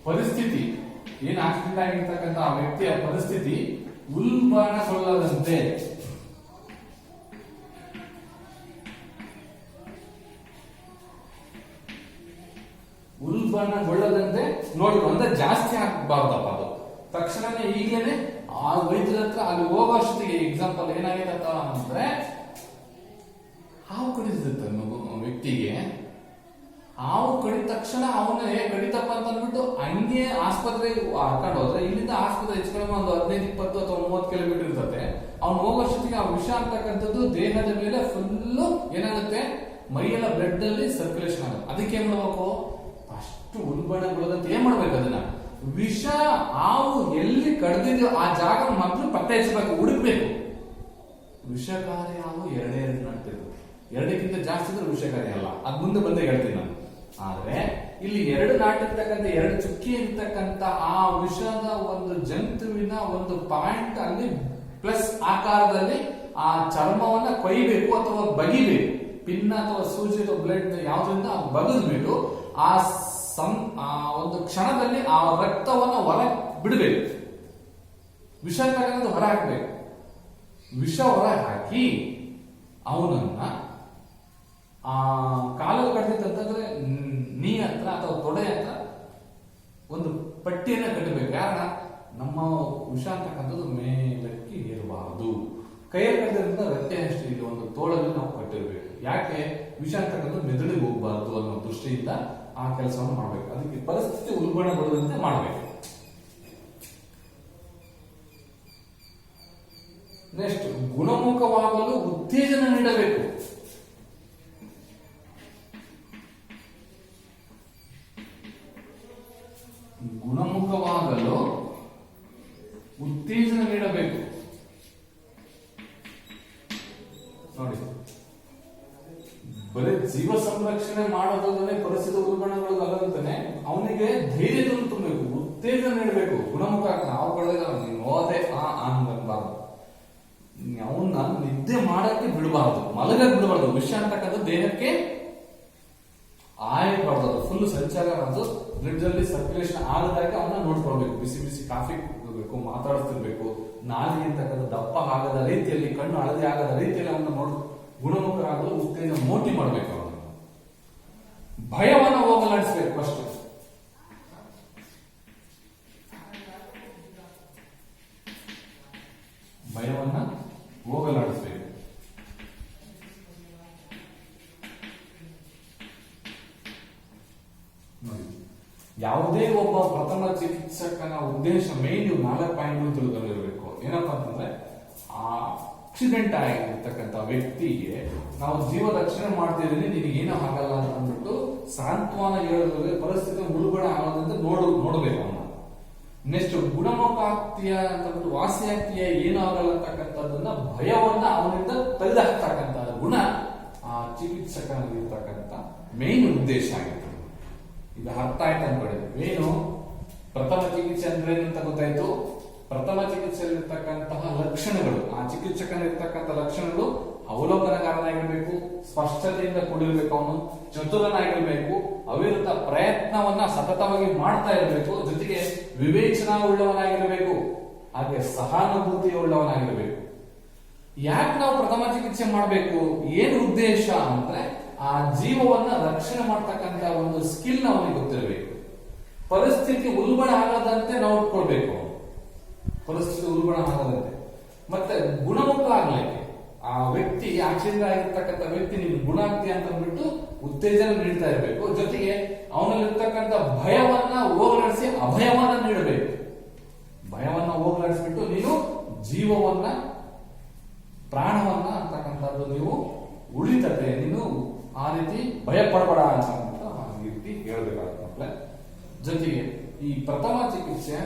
ಪರಿಸ್ಥಿತಿ ಏನ್ ಆಕ್ಸಿಡೆಂಟ್ ಆಗಿರ್ತಕ್ಕಂಥ ಆ ವ್ಯಕ್ತಿಯ ಪರಿಸ್ಥಿತಿ ಉಲ್ಬಣಗೊಳ್ಳದಂತೆ ನೋಡ್ಕೊಂಡು, ಅಂದ್ರೆ ಜಾಸ್ತಿ ಆಗ್ಬಾರ್ದಪ್ಪ ಅದು. ತಕ್ಷಣನೇ ಈಗಲೇ ಆ ವೈದ್ಯರ ಹತ್ರ ಅಲ್ಲಿ ಹೋಗೋಷ್ಟಿಗೆ, ಎಕ್ಸಾಂಪಲ್ ಏನಾಗಿದೆ ಅಂದ್ರೆ ಹಾವು ಕಡಿದಿರುತ್ತೆ ವ್ಯಕ್ತಿಗೆ, ಹಾವು ಕಡಿದ ತಕ್ಷಣ ಅವನ್ನ ಕಡಿತಪ್ಪ ಅಂತ ಅಂದ್ಬಿಟ್ಟು ಹಂಗೆ ಆಸ್ಪತ್ರೆಗೆ ಹಾಕೊಂಡು ಹೋದ್ರೆ, ಇಲ್ಲಿಂದ ಆಸ್ಪತ್ರೆ ಹೆಚ್ಚು ಕಡಿಮೆ ಒಂದು 15-20 ಅಥವಾ 30 ಕಿಲೋಮೀಟರ್ ಇರ್ತದೆ. ಅವ್ನು ಹೋಗೋಷ್ಟಿಗೆ ಆ ವಿಷ ಅಂತಕ್ಕಂಥದ್ದು ದೇಹದ ಮೇಲೆ ಫುಲ್ಲು ಏನಾಗುತ್ತೆ, ಮೈಯೆಲ್ಲ ಬ್ಲಡ್ ಅಲ್ಲಿ ಸರ್ಕ್ಯುಲೇಷನ್ ಆಗುತ್ತೆ. ಅದಕ್ಕೆ ಏನ್ ಮಾಡ್ಬೇಕು, ಅಷ್ಟು ಉಲ್ಬಣಗೊಳ್ಳದಂತೆ ಏನ್ ಮಾಡ್ಬೇಕು, ಅದನ್ನ ವಿಷ ಹಾವು ಎಲ್ಲಿ ಕಡ್ದಿದ್ಯೋ ಆ ಜಾಗ ಮೊದಲು ಪತ್ತೆ ಹಚ್ಚಬೇಕು, ಹುಡುಕ್ಬೇಕು. ವಿಷಕಾರಿ ಹಾವು ಎರಡೇ ನಾಟಿರ್ತದೆ, ಎರಡಕ್ಕಿಂತ ಜಾಸ್ತಿ ಇದ್ರೆ ವಿಷಕಾರಿ ಅಲ್ಲ. ಅದ್ ಮುಂದೆ ಬಂದೇ ಹೇಳ್ತೀನಿ ನಾನು. ಆದ್ರೆ ಇಲ್ಲಿ ಎರಡು ನಾಟಿರ್ತಕ್ಕಂಥ, ಎರಡು ಚುಕ್ಕಿ ಇರ್ತಕ್ಕಂಥ ಆ ವಿಷದ ಒಂದು ಜಂತುವಿನ ಒಂದು ಪಾಯಿಂಟ್ ಅಲ್ಲಿ ಪ್ಲಸ್ ಆಕಾರದಲ್ಲಿ ಆ ಚರ್ಮವನ್ನ ಕೊಯ್ಬೇಕು ಅಥವಾ ಬಗಿಬೇಕು. ಪಿನ್ನ ಅಥವಾ ಸೂಜಿ ಅಥವಾ ಬ್ಲಡ್ ಯಾವ್ದ್ರಿಂದ ಬಗದ್ಬಿಟ್ಟು ಆ ಒಂದು ಕ್ಷಣದಲ್ಲಿ ಆ ರಕ್ತವನ್ನ ಹೊರ ಬಿಡಬೇಕು. ವಿಷ ತಗೊಂಡು ಹೊರ ಹಾಕ್ಬೇಕು. ವಿಷ ಹೊರ ಹಾಕಿ ಅವನನ್ನ ಆ ಕಾಲಲ್ಲಿ ಕಡ್ದಿತ್ತಂತಂದ್ರೆ ನೀ ಹತ್ರ ಅಥವಾ ತೊಡೆ ಹತ್ರ ಒಂದು ಪಟ್ಟಿಯನ್ನ ಕಟ್ಟಬೇಕು. ಕಾರಣ ನಮ್ಮ ವಿಷ ಅಂತಕ್ಕಂಥದ್ದು ಮೇಲಕ್ಕೆ ಏರಬಾರದು. ಕೈಯಲ್ಲಿ ಕಟ್ಟಿದ್ರಿಂದ ರಕ್ತ ಅಷ್ಟು ಇಲ್ಲಿ ಒಂದು ತೋಳಲ್ಲಿ ನಾವು ಕಟ್ಟಿರ್ಬೇಕು. ಯಾಕೆ, ವಿಷ ಅಂತಕ್ಕಂಥದ್ದು ಮೆದುಳಿಗೆ ಹೋಗಬಾರದು ಅನ್ನೋ ದೃಷ್ಟಿಯಿಂದ ಆ ಕೆಲಸವನ್ನು ಮಾಡಬೇಕು. ಅದಕ್ಕೆ ಪರಿಸ್ಥಿತಿ ಉಲ್ಬಣಗೊಳ್ಳದಂತೆ ಮಾಡಬೇಕು. ನೆಕ್ಸ್ಟ್, ಗುಣಮುಖವಾಗಲು ಉತ್ತೇಜನ ನೀಡಬೇಕು. ಗುಣಮುಖವಾಗಲು ಉತ್ತೇಜನ ನೀಡಬೇಕು. ನೋಡಿ, ಬರೀ ಜೀವ ಸಂರಕ್ಷಣೆ ಮಾಡೋದನ್ನೇ ಪರಿಸ್ಥಿತಿ ಉಲ್ಬಣಗೊಳ್ಳದಂತಾನೆ ಅವನಿಗೆ ಧೈರ್ಯವನ್ನು ತುಂಬಬೇಕು, ಉತ್ತೇಜನ ನೀಡಬೇಕು. ಗುಣಮುಖ ನಾವು ಕಳೆದ ನೀನು ಹೋದೆ ಅನ್ಬಾರ್ದು, ಅವನ್ನ ನಿದ್ದೆ ಮಾಡಕ್ಕೆ ಬಿಡಬಾರ್ದು, ಮಲಗಕ್ಕೆ ಬಿಡಬಾರ್ದು. ವಿಷ ಅಂತಕ್ಕಂಥ ದೇಹಕ್ಕೆ ಆಯಬಾರ್ದು, ಫುಲ್ ಸಂಚಾರ ಅದು ಬ್ಲಡ್ ಅಲ್ಲಿ ಸರ್ಕ್ಯುಲೇಷನ್ ಆಗದಾಗ ಅವನ್ನ ನೋಡ್ಕೊಳ್ಬೇಕು. ಬಿಸಿ ಬಿಸಿ ಕಾಫಿ ಕುಡಿಬೇಕು, ಮಾತಾಡ್ತಿರ್ಬೇಕು, ನಾಲಿಗೆ ಅಂತಕ್ಕಂಥ ದಪ್ಪ ಆಗದ ರೀತಿಯಲ್ಲಿ, ಕಣ್ಣು ಹಳದಿ ಆಗದ ರೀತಿಯಲ್ಲಿ ಅವನ್ನ ಗುಣಮುಖರಾಗಲು ಉತ್ತೇಜನ ಮೋಟಿ ಮಾಡಬೇಕು. ಅವನು ಭಯವನ್ನ ಹೋಗಲಾಡಿಸ್ಬೇಕು. ಫಸ್ಟ್ ಭಯವನ್ನ ಹೋಗಲಾಡಿಸ್ಬೇಕು. ಯಾವುದೇ ಒಬ್ಬ ಪ್ರಥಮ ಚಿಕಿತ್ಸಕನ ಉದ್ದೇಶ ಮೇನ್ 4 ಪಾಯಿಂಟ್ ತಿಳಿದಿರಬೇಕು. ಏನಪ್ಪಾ ಅಂತಂದ್ರೆ, ಆ ಆಕ್ಸಿಡೆಂಟ್ ಆಗಿರ್ತಕ್ಕಂಥ ವ್ಯಕ್ತಿಗೆ ನಾವು ಜೀವ ರಕ್ಷಣೆ ಮಾಡ್ತಿದ್ದೀನಿ, ನಿನಗೇನೂ ಆಗಲ್ಲ ಅಂತ ಅಂದ್ಬಿಟ್ಟು ಸಾಂತ್ವನ ಹೇಳಿದ್ರೆ ಪರಿಸ್ಥಿತಿ ಮುಳುಗಡೆ ಆಗೋದಂತ ನೋಡ್ಬೇಕು ಅವನ್ನ. ನೆಕ್ಸ್ಟ್ ಗುಣಮುಖ ಆಗ್ತೀಯ ಅಂತಂದ್ಬಿಟ್ಟು, ವಾಸಿ ಆಗ್ತೀಯ, ಏನೂ ಆಗಲ್ಲ ಅಂತಕ್ಕಂಥದ್ದನ್ನ ಭಯವನ್ನ ಅವನಿಂದ ತೆಗೆದುಹಾಕ್ತಕ್ಕಂಥ ಗುಣ ಆ ಚಿಕಿತ್ಸಕನಿಗಿರ್ತಕ್ಕಂಥ ಮೇನ್ ಉದ್ದೇಶ ಆಗಿರ್ತದೆ. ಇದು ಅರ್ಥ ಆಯ್ತು ಅನ್ಕೊಳ್ಳಿ. ಏನು ಪ್ರಥಮ ಚಿಕಿತ್ಸೆ ಅಂದ್ರೆ ಏನಂತ ಗೊತ್ತಾಯ್ತು. ಪ್ರಥಮ ಚಿಕಿತ್ಸೆಯಲ್ಲಿರ್ತಕ್ಕಂತಹ ಲಕ್ಷಣಗಳು, ಆ ಚಿಕಿತ್ಸಕನಿರ್ತಕ್ಕಂಥ ಲಕ್ಷಣಗಳು ಅವಲೋಕನಕಾರನಾಗಿರ್ಬೇಕು, ಸ್ಪಷ್ಟತೆಯಿಂದ ಕೂಡಿರ್ಬೇಕು, ಅವನು ಚತುರನಾಗಿರ್ಬೇಕು, ಅವಿರತ ಪ್ರಯತ್ನವನ್ನ ಸತತವಾಗಿ ಮಾಡ್ತಾ ಇರಬೇಕು, ಜೊತೆಗೆ ವಿವೇಚನಾ ಉಳ್ಳವನಾಗಿರ್ಬೇಕು, ಹಾಗೆ ಸಹಾನುಭೂತಿ ಉಳ್ಳವನಾಗಿರ್ಬೇಕು. ಯಾಕೆ ನಾವು ಪ್ರಥಮ ಚಿಕಿತ್ಸೆ ಮಾಡಬೇಕು, ಏನು ಉದ್ದೇಶ ಅಂದ್ರೆ ಆ ಜೀವವನ್ನ ರಕ್ಷಣೆ ಮಾಡ್ತಕ್ಕಂಥ ಒಂದು ಸ್ಕಿಲ್ ಅವನಿಗೆ ಗೊತ್ತಿರಬೇಕು. ಪರಿಸ್ಥಿತಿ ಉಲ್ಬಣ ಆಗದಂತೆ ನೋಡ್ಕೊಳ್ಬೇಕು. ಪರಿಸ್ಥಿತಿ ಉಲ್ಬಣ ಆಗದಂತೆ ಮತ್ತೆ ಗುಣಮುಖ ಆಗ್ಲಿಕ್ಕೆ ಆ ವ್ಯಕ್ತಿ, ಆಕ್ಸಿಡೆಂಟ್ ಆಗಿರ್ತಕ್ಕಂಥ ವ್ಯಕ್ತಿ ನೀನು ಗುಣ ಆಗ್ತೀಯ ಅಂತ ಅಂದ್ಬಿಟ್ಟು ಉತ್ತೇಜನ ನೀಡ್ತಾ ಇರಬೇಕು. ಜೊತೆಗೆ ಅವನಲ್ಲಿರ್ತಕ್ಕಂಥ ಭಯವನ್ನ ಹೋಗಲಾಡಿಸಿ ಅಭಯವನ್ನ ನೀಡಬೇಕು. ಭಯವನ್ನ ಹೋಗಲಾಡಿಸ್ಬಿಟ್ಟು ನೀನು ಜೀವವನ್ನ, ಪ್ರಾಣವನ್ನ ಅಂತಕ್ಕಂಥದ್ದು ನೀವು ಉಳಿತದೆ, ನೀನು ಆ ರೀತಿ ಭಯ ಪಡಬೇಡ ಅಂತ ರೀತಿ ಹೇಳ್ಬೇಕಾಗುತ್ತೆ ಮಕ್ಕಳೇ. ಜೊತೆಗೆ ಈ ಪ್ರಥಮ ಚಿಕಿತ್ಸೆ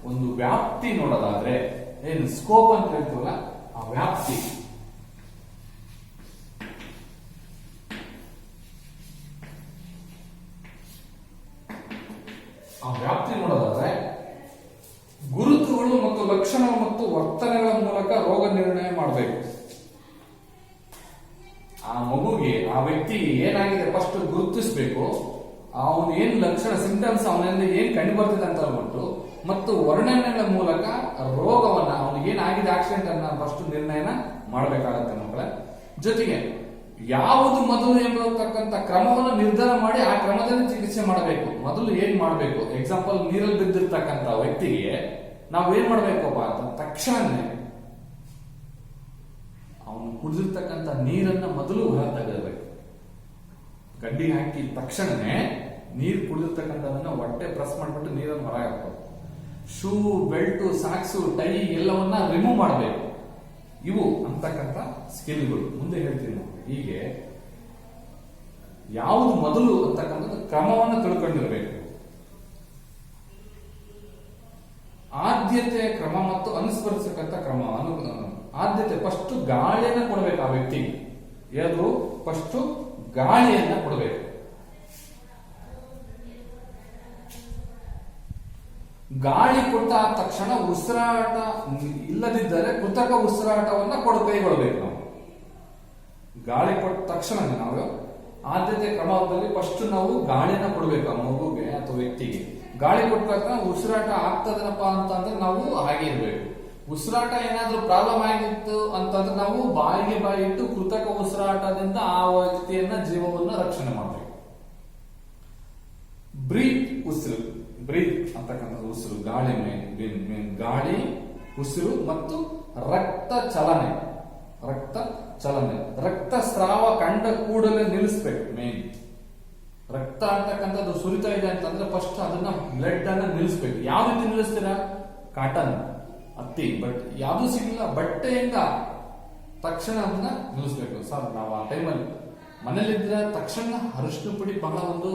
ಒಂದು ವ್ಯಾಪ್ತಿ ನೋಡೋದಾದ್ರೆ, ಏನು ಸ್ಕೋಪ್ ಅಂತ ಹೇಳ್ತೀವಲ್ಲ, ಆ ವ್ಯಾಪ್ತಿ, ನೋಡೋದಾದ್ರೆ ಗುರುತುಗಳು ಮತ್ತು ಲಕ್ಷಣಗಳು ಮತ್ತು ವರ್ತನೆಗಳ ಮೂಲಕ ರೋಗ ನಿರ್ಣಯ ಮಾಡಬೇಕು. ಆ ಮಗುಗೆ, ಆ ವ್ಯಕ್ತಿಗೆ ಏನಾಗಿದೆ ಫಸ್ಟ್ ಗುರುತಿಸಬೇಕು. ಅವನು ಏನ್ ಲಕ್ಷಣ, ಸಿಂಟಮ್ಸ್ ಅವನಲ್ಲಿ ಏನ್ ಕಂಡು ಬರ್ತಿದೆ ಅಂತ ಹೇಳ್ಬಿಟ್ಟು, ಮತ್ತು ವರ್ಣನೆಗಳ ಮೂಲಕ ರೋಗವನ್ನ, ಅವನಿಗೆ ಏನಾಗಿದೆ ಆಕ್ಸಿಡೆಂಟ್ ಅನ್ನ ಫಸ್ಟ್ ನಿರ್ಣಯನ ಮಾಡಬೇಕಾಗತ್ತೆ ಮಕ್ಕಳ. ಜೊತೆಗೆ ಯಾವುದು ಮೊದಲು ಎಂಬತಕ್ಕಂಥ ಕ್ರಮವನ್ನು ನಿರ್ಧಾರ ಮಾಡಿ ಆ ಕ್ರಮದಲ್ಲಿ ಚಿಕಿತ್ಸೆ ಮಾಡಬೇಕು. ಮೊದಲು ಏನ್ ಮಾಡಬೇಕು, ಎಕ್ಸಾಂಪಲ್ ನೀರಲ್ಲಿ ಬಿದ್ದಿರ್ತಕ್ಕಂಥ ವ್ಯಕ್ತಿಗೆ ನಾವು ಏನ್ ಮಾಡ್ಬೇಕಪ್ಪ ಅಂತ ತಕ್ಷಣನೇ ಅವನು ಕುಡಿದಿರ್ತಕ್ಕಂಥ ನೀರನ್ನ ಮೊದಲು ಹೊರ ತೆಗೆಯಬೇಕು. ಗಡ್ಡಿ ಹಾಕಿ ತಕ್ಷಣನೇ ನೀರು ಕುಡಿದಿರ್ತಕ್ಕಂಥದನ್ನ ಹೊಟ್ಟೆ ಪ್ರೆಸ್ ಮಾಡ್ಬಿಟ್ಟು ನೀರನ್ನು ಹೊರ ಹಾಕಬೇಕು. ಶೂ, ಬೆಲ್ಟು, ಸಾಕ್ಸು, ಟೈ ಎಲ್ಲವನ್ನ ರಿಮೂವ್ ಮಾಡಬೇಕು. ಇವು ಅಂತಕ್ಕಂಥ ಸ್ಕಿಲ್ಗಳು ಮುಂದೆ ಹೇಳ್ತೀನಿ ನಾವು. ಹೀಗೆ ಯಾವುದು ಮೊದಲು ಅಂತಕ್ಕಂಥದ್ದು ಕ್ರಮವನ್ನು ತಿಳ್ಕೊಂಡಿರಬೇಕು. ಆದ್ಯತೆಯ ಕ್ರಮ ಮತ್ತು ಅನುಸರಿಸತಕ್ಕಂಥ ಕ್ರಮ. ಆದ್ಯತೆ ಫಸ್ಟ್ ಗಾಳಿಯನ್ನ ಕೊಡಬೇಕು ಆ ವ್ಯಕ್ತಿಗೆ. ಯಾರು ಫಸ್ಟ್ ಗಾಳಿಯನ್ನ ಕೊಡಬೇಕು. ಗಾಳಿ ಕೊಟ್ಟ ತಕ್ಷಣ ಉಸಿರಾಟ ಇಲ್ಲದಿದ್ದರೆ ಕೃತಕ ಉಸಿರಾಟವನ್ನ ಕೈಗೊಳ್ಳಬೇಕು ನಾವು. ಗಾಳಿ ಕೊಟ್ಟ ತಕ್ಷಣ ನಾವು ಆದ್ಯತೆ ಕ್ರಮದಲ್ಲಿ ಫಸ್ಟ್ ನಾವು ಗಾಳಿಯನ್ನ ಕೊಡಬೇಕು ಆ ಮಗುಗೆ ಅಥವಾ ವ್ಯಕ್ತಿಗೆ. ಗಾಳಿ ಕೊಟ್ಟ ಉಸಿರಾಟ ಆಗ್ತದನಪ್ಪ ಅಂತಂದ್ರೆ ನಾವು ಹಾಗೆ ಇರ್ಬೇಕು. ಉಸಿರಾಟ ಏನಾದ್ರೂ ಪ್ರಾಬ್ಲಮ್ ಆಗಿತ್ತು ಅಂತಂದ್ರೆ ನಾವು ಬಾಯಿಗೆ ಬಾಯಿ ಇಟ್ಟು ಕೃತಕ ಉಸಿರಾಟದಿಂದ ಆ ವ್ಯಕ್ತಿಯನ್ನ, ಜೀವವನ್ನ ರಕ್ಷಣೆ ಮಾಡಬೇಕು. ಬ್ರೀತ್, ಉಸಿರು, ಬ್ರೀತ್ ಅಂತಕ್ಕಂಥದ್ದು ಉಸಿರು, ಗಾಳಿ ಮೇನ್ ಗಾಳಿ, ಉಸಿರು ಮತ್ತು ರಕ್ತ ಚಲನೆ. ರಕ್ತ ಸ್ರಾವ ಕಂಡ ಕೂಡಲೇ ನಿಲ್ಲಿಸ್ಬೇಕು. ಮೇನ್ ರಕ್ತ ಅಂತಕ್ಕಂಥದ್ದು ಸುರಿತಾ ಇದೆ ಅಂತಂದ್ರೆ ಫಸ್ಟ್ ಅದನ್ನ ಬ್ಲಡ್ ಅನ್ನ ನಿಲ್ಲಿಸ್ಬೇಕು. ಯಾವ ರೀತಿ ನಿಲ್ಲಿಸ್ತೀರಾ? ಕಾಟನ್, ಹತ್ತಿ, ಬಟ್ ಯಾವ್ದು ಸಿಗಲಿಲ್ಲ, ಬಟ್ಟೆಯಿಂದ ತಕ್ಷಣ ಅದನ್ನ ನಿಲ್ಲಿಸ್ಬೇಕು. ಸರ್ ನಾವು ಆ ಟೈಮಲ್ಲಿ ಮನೇಲಿದ್ರೆ ತಕ್ಷಣ ಅರಿಶಿನ ಪುಡಿ ಬಹಳ ಒಂದು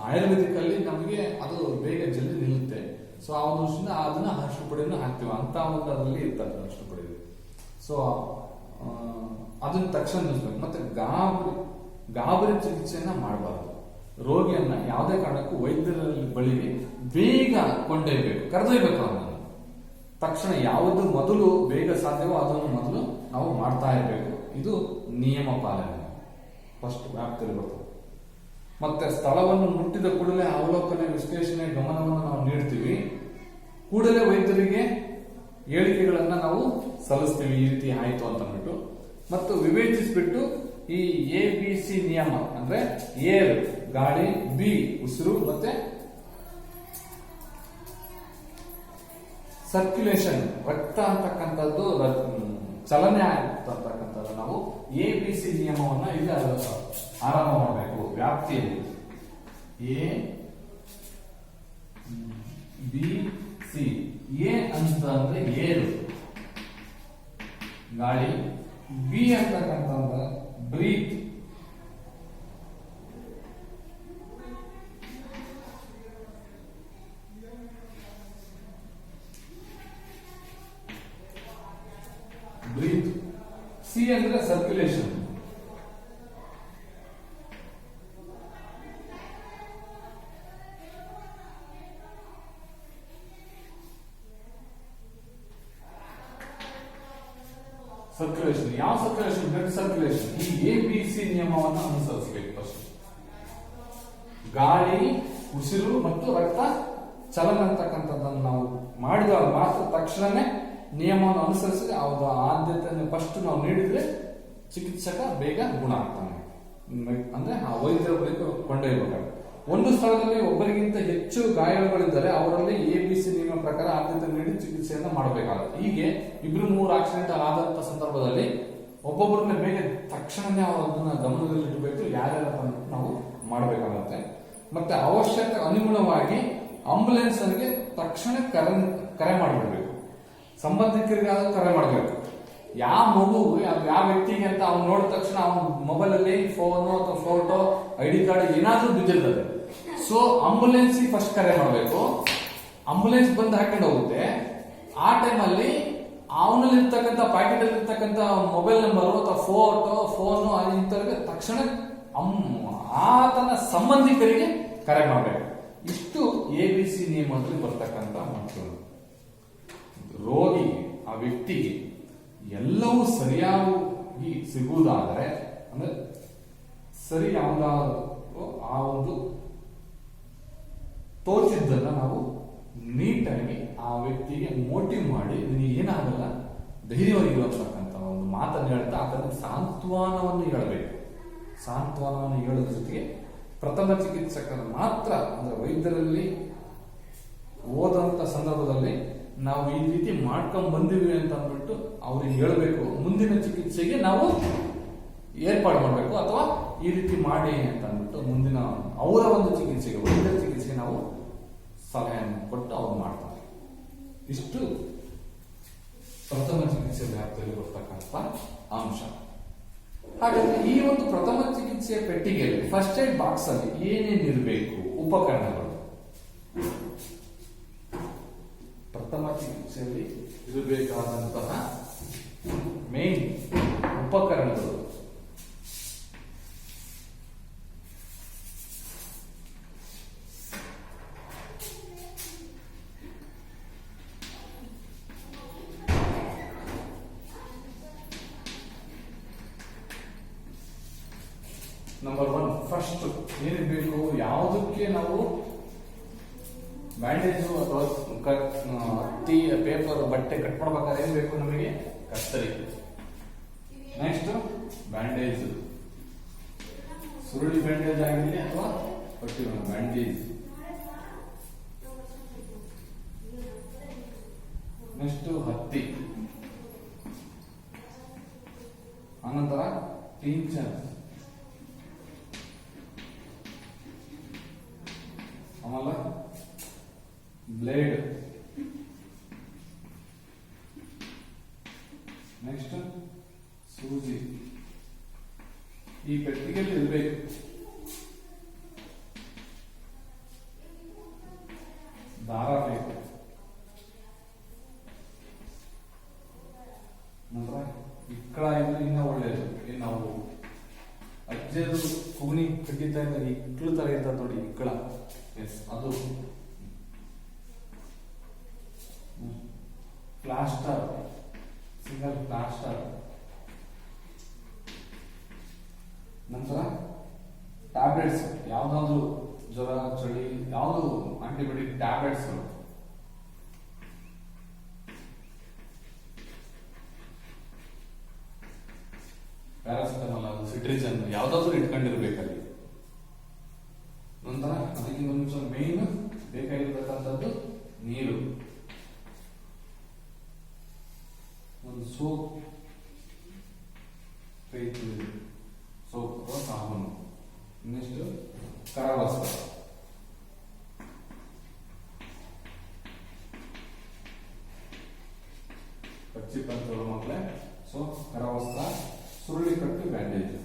ಆಯುರ್ವೇದಿಕ್ ಅಲ್ಲಿ ನಮಗೆ ಅದು ಬೇಗ ಜಲ್ದಿ ನಿಲ್ಲುತ್ತೆ. ಸೊ ಆ ಒಂದು ದೃಷ್ಟಿಯಿಂದ ಅದನ್ನ ಅರಿಶಿನ ಪುಡಿಯನ್ನು ಹಾಕ್ತೀವಿ. ಅಂತ ಒಂದು ಅದರಲ್ಲಿ ಇರ್ತದೆ ಅರಿಶಿನ ಪುಡಿ. ಸೊ ಅದನ್ನ ತಕ್ಷಣ ನಿಲ್ಲಿಸ್ಬೇಕು. ಮತ್ತೆ ಗಾಬರಿ ಚಿಕಿತ್ಸೆಯನ್ನ ಮಾಡಬಾರ್ದು. ರೋಗಿಯನ್ನ ಯಾವುದೇ ಕಾರಣಕ್ಕೂ ವೈದ್ಯರ ಬಳಿಗೆ ಬೇಗ ಕೊಂಡೊಯ್ಬೇಕು, ಕರೆದೊಯ್ಬೇಕು. ಅವನ್ನ ತಕ್ಷಣ ಯಾವುದು ಮೊದಲು ಬೇಗ ಸಾಧ್ಯವೋ ಅದನ್ನು ಮೊದಲು ನಾವು ಮಾಡ್ತಾ ಇರಬೇಕು. ಇದು ನಿಯಮ ಪಾಲನೆ ಫಸ್ಟ್ ವ್ಯಾಪ್ತಿಯಲ್ಲಿ ಬರ್ತದೆ. ಮತ್ತೆ ಸ್ಥಳವನ್ನು ಮುಟ್ಟಿದ ಕೂಡಲೇ ಅವಲೋಕನೆ, ವಿಶ್ಲೇಷಣೆ, ಗಮನವನ್ನು ನಾವು ನೀಡ್ತೀವಿ. ಕೂಡಲೇ ವೈದ್ಯರಿಗೆ ಹೇಳಿಕೆಗಳನ್ನ ನಾವು ಸಲ್ಲಿಸ್ತೀವಿ, ಈ ರೀತಿ ಆಯ್ತು ಅಂತ ಅಂದ್ಬಿಟ್ಟು. ಮತ್ತು ವಿವೇಚಿಸ್ಬಿಟ್ಟು ಈ ABC ನಿಯಮ ಅಂದ್ರೆ ಏರ್ ಗಾಳಿ, B ಉಸಿರು, ಮತ್ತೆ ಸರ್ಕ್ಯುಲೇಷನ್ ರಕ್ತ ಅಂತಕ್ಕಂಥದ್ದು ಚಲನೆ ಆಗ್ತಕ್ಕಂಥದ್ದು ನಾವು ABC ನಿಯಮವನ್ನ ಇಲ್ಲಿ ಆರಂಭ ಮಾಡಬೇಕು. ವ್ಯಾಪ್ತಿಯಲ್ಲಿ ABC, A ಅಂತ ಅಂದ್ರೆ ಏರು ಗಾಳಿ, B ಅಂತಕ್ಕಂಥ ಬ್ರೀತ್, C ಅಂದ್ರೆ ಸರ್ಕ್ಯುಲೇಷನ್, ಸರ್ಕ್ಯುಲೇಷನ್ ಯಾವ ಸರ್ಕ್ಯುಲೇಷನ್? Blood circulation. ಈ ABC ನಿಯಮವನ್ನು ಅನುಸರಿಸಬೇಕು. ಫಸ್ಟ್ ಗಾಳಿ, ಉಸಿರು ಮತ್ತು ರಕ್ತ ಚಲನ ಅಂತಕ್ಕಂಥದ್ದನ್ನು ನಾವು ಮಾಡಿದಾಗ ಮಾತ್ರ ತಕ್ಷಣನೇ ನಿಯಮವನ್ನು ಅನುಸರಿಸಿ ಅವರ ಆದ್ಯತೆಯನ್ನು ಫಸ್ಟ್ ನಾವು ನೀಡಿದ್ರೆ ಚಿಕಿತ್ಸಕ ಬೇಗ ಗುಣ ಆಗ್ತಾನೆ. ಅಂದ್ರೆ ಆ ವೈದ್ಯರ ಬಳಿಕ ಕೊಂಡೊಯ್ಯಬೇಕಾಗುತ್ತೆ. ಒಂದು ಸ್ಥಳದಲ್ಲಿ ಒಬ್ಬರಿಗಿಂತ ಹೆಚ್ಚು ಗಾಯಗಳಿದ್ದರೆ ಅವರಲ್ಲಿ ABC ನಿಯಮ ಪ್ರಕಾರ ಆದ್ಯತೆ ನೀಡಿ ಚಿಕಿತ್ಸೆಯನ್ನು ಮಾಡಬೇಕಾಗುತ್ತೆ. ಹೀಗೆ 2-3 ಆಕ್ಸಿಡೆಂಟ್ ಆದಂತ ಸಂದರ್ಭದಲ್ಲಿ ಒಬ್ಬೊಬ್ಬರನ್ನ ಬೇಗ ತಕ್ಷಣನೇ ಅದನ್ನ ಗಮನದಲ್ಲಿಡಬೇಕು, ಯಾರ್ಯಾರ ನಾವು ಮಾಡಬೇಕಾಗುತ್ತೆ. ಮತ್ತೆ ಅವಶ್ಯಕತೆ ಅನುಗುಣವಾಗಿ ಆಂಬುಲೆನ್ಸ್ ಗೆ ತಕ್ಷಣ ಕರೆ ಮಾಡಿಬಿಡ್ಬೇಕು. ಸಂಬಂಧಿಕರಿಗಾದ್ರೂ ಕರೆ ಮಾಡಬೇಕು. ಯಾವ ಮಗು ಯಾವ ವ್ಯಕ್ತಿಗೆ ಅಂತ ಅವ್ನು ನೋಡಿದ ತಕ್ಷಣ ಅವನ ಮೊಬೈಲ್ ಅಲ್ಲಿ ಫೋನು ಅಥವಾ ಫೋಟೋ, ID ಕಾರ್ಡ್ ಏನಾದ್ರೂ ಬಿದ್ದಿರ್ತದೆ. ಸೊ ಆಂಬುಲೆನ್ಸ್ ಫಸ್ಟ್ ಕರೆ ಮಾಡಬೇಕು. ಆಂಬುಲೆನ್ಸ್ ಬಂದು ಹಾಕೊಂಡು ಹೋಗುತ್ತೆ. ಆ ಟೈಮಲ್ಲಿ ಅವನಲ್ಲಿ ಇರ್ತಕ್ಕಂಥ ಪ್ಯಾಕೆಟ್ ಅಲ್ಲಿ ಇರ್ತಕ್ಕಂಥ ಮೊಬೈಲ್ ನಂಬರ್ ಅಥವಾ ಫೋನು ಇಂಥವ್ರಿಗೆ ತಕ್ಷಣ ಆತನ ಸಂಬಂಧಿಕರಿಗೆ ಕರೆ ಮಾಡಬೇಕು. ಇಷ್ಟು ABC ನಿಯಮದಲ್ಲಿ ಬರ್ತಕ್ಕಂಥ ಮಾತುಗಳು. ರೋಗಿ ಆ ವ್ಯಕ್ತಿಗೆ ಎಲ್ಲವೂ ಸರಿಯಾಗಿ ಸಿಗುವುದಾದರೆ, ಅಂದ್ರೆ ಸರಿ ಯಾವುದಾದ್ರೂ ಆ ಒಂದು ತೋಚಿದ್ದನ್ನ ನಾವು ನೀಟಾಗಿ ಆ ವ್ಯಕ್ತಿಗೆ ಮೋಟಿವ್ ಮಾಡಿ ನಿನಗೆ ಏನಾಗಲ್ಲ, ಧೈರ್ಯವಾಗಿರುವಂತಕ್ಕಂಥ ಒಂದು ಮಾತನ್ನು ಹೇಳ್ತಾ ಅದನ್ನು ಸಾಂತ್ವನವನ್ನು ಹೇಳಬೇಕು. ಸಾಂತ್ವನವನ್ನು ಹೇಳೋದ್ರ ಜೊತೆಗೆ ಪ್ರಥಮ ಚಿಕಿತ್ಸಕರು ಮಾತ್ರ, ಅಂದ್ರೆ ವೈದ್ಯರಲ್ಲಿ ಓದಂತ ಸಂದರ್ಭದಲ್ಲಿ ನಾವು ಈ ರೀತಿ ಮಾಡ್ಕೊಂಡ್ ಬಂದಿವಿ ಅಂತ ಅಂದ್ಬಿಟ್ಟು ಅವ್ರಿಗೆ ಹೇಳ್ಬೇಕು. ಮುಂದಿನ ಚಿಕಿತ್ಸೆಗೆ ನಾವು ಏರ್ಪಾಡು ಮಾಡಬೇಕು, ಅಥವಾ ಈ ರೀತಿ ಮಾಡಿ ಅಂತ ಅಂದ್ಬಿಟ್ಟು ಮುಂದಿನ ಅವರ ಒಂದು ಚಿಕಿತ್ಸೆಗೆ, ವೈದ್ಯರ ಚಿಕಿತ್ಸೆಗೆ ನಾವು ಸಲಹೆಯನ್ನು ಕೊಟ್ಟು ಅವ್ರು ಮಾಡ್ತಾರೆ. ಇಷ್ಟು ಪ್ರಥಮ ಚಿಕಿತ್ಸೆ ವ್ಯಾಪ್ತಿಯಲ್ಲಿ ಬರ್ತಕ್ಕಂಥ ಅಂಶ. ಹಾಗಾದ್ರೆ ಈ ಒಂದು ಪ್ರಥಮ ಚಿಕಿತ್ಸೆಯ ಪೆಟ್ಟಿಗೆಯಲ್ಲಿ ಫಸ್ಟ್ ಏಡ್ ಬಾಕ್ಸ್ ಅಲ್ಲಿ ಏನೇನಿರಬೇಕು? ಉಪಕರಣಗಳು. ಪ್ರಥಮ ಚಿಕಿತ್ಸೆಯಲ್ಲಿ ಇರಬೇಕಾದಂತಹ ಮೇನ್ ಉಪಕರಣಗಳು ನಂಬರ್ 1 ಫಸ್ಟ್ ಏನಿರಬೇಕು? ಯಾವುದಕ್ಕೆ ನಾವು ಬ್ಯಾಂಡೇಜು ಅಥವಾ ಹತ್ತಿ, ಪೇಪರ್, ಬಟ್ಟೆ ಕಟ್ ಮಾಡ್ಬೇಕಾದ್ರೆ ಏನ್ ಬೇಕು ನಮಗೆ? ಕತ್ತರಿ. ನೆಕ್ಸ್ಟ್ ಬ್ಯಾಂಡೇಜ್, ಸುರುಳಿ ಬ್ಯಾಂಡೇಜ್ ಆಗಿರಲಿ ಅಥವಾ ಪಟ್ಟಿ ಬ್ಯಾಂಡೇಜ್. ನೆಕ್ಸ್ಟ್ ಹತ್ತಿ, ಅನಂತರ ಟಿಂಚರ್, ಆಮೇಲೆ ಬ್ಲೇಡ್, ನೆಕ್ಸ್ಟ್ ಸೂಜಿ. ಈ ಪೆಟ್ಟಿಗೆಯಲ್ಲಿ ಇರಬೇಕು. ದಾರ ಬೇಕು. ನಂತರ ಇಕ್ಕಳ ಇದ್ರೆ ಇನ್ನ ಒಳ್ಳೇದು. ನಾವು ಅಜ್ಜರು ಕೂನಿ ಕಟ್ಟಿತಾ ಇದ್ದಾರೆ, ಇಕ್ಕಳು ತರ ಇರ್ತದೆ ನೋಡಿ ಇಕ್ಕಳ. ಎಸ್, ಅದು. Plaster, single plaster. ನಂತರ ಟ್ಯಾಬ್ಲೆಟ್ಸ್, ಯಾವ್ದಾದ್ರು ಆಂಟಿಬಯೋಟಿಕ್ ಟ್ಯಾಬ್ಲೆಟ್ಸ್, ಪ್ಯಾರಾಸಿಟಮಾಲ್, ಸಿಟ್ರಿಜನ್ ಯಾವ್ದಾದ್ರು ಇಟ್ಕೊಂಡಿರ್ಬೇಕಲ್ಲಿ. ನಂತರ ಅದಕ್ಕೆ ಒಂದು ಮೇನ್ ಬೇಕಾಗಿರ್ತಕ್ಕಂಥದ್ದು ನೀರು, ಒಂದು ಸೋಪ್, ಸೋಪ್ ಅಥವಾ ಸಾಬೂನು, ಇನ್ನೆಷ್ಟು ಕರವಸ್ತ್ರ. ಪಚ್ಚಿಪ್ಪಂತ ಮಕ್ಕಳೇ, ಸೊ ಕರವಸ್ತ್ರ, ಸುರುಳಿ ಕಟ್ಟು, ಬ್ಯಾಂಡೇಜ್.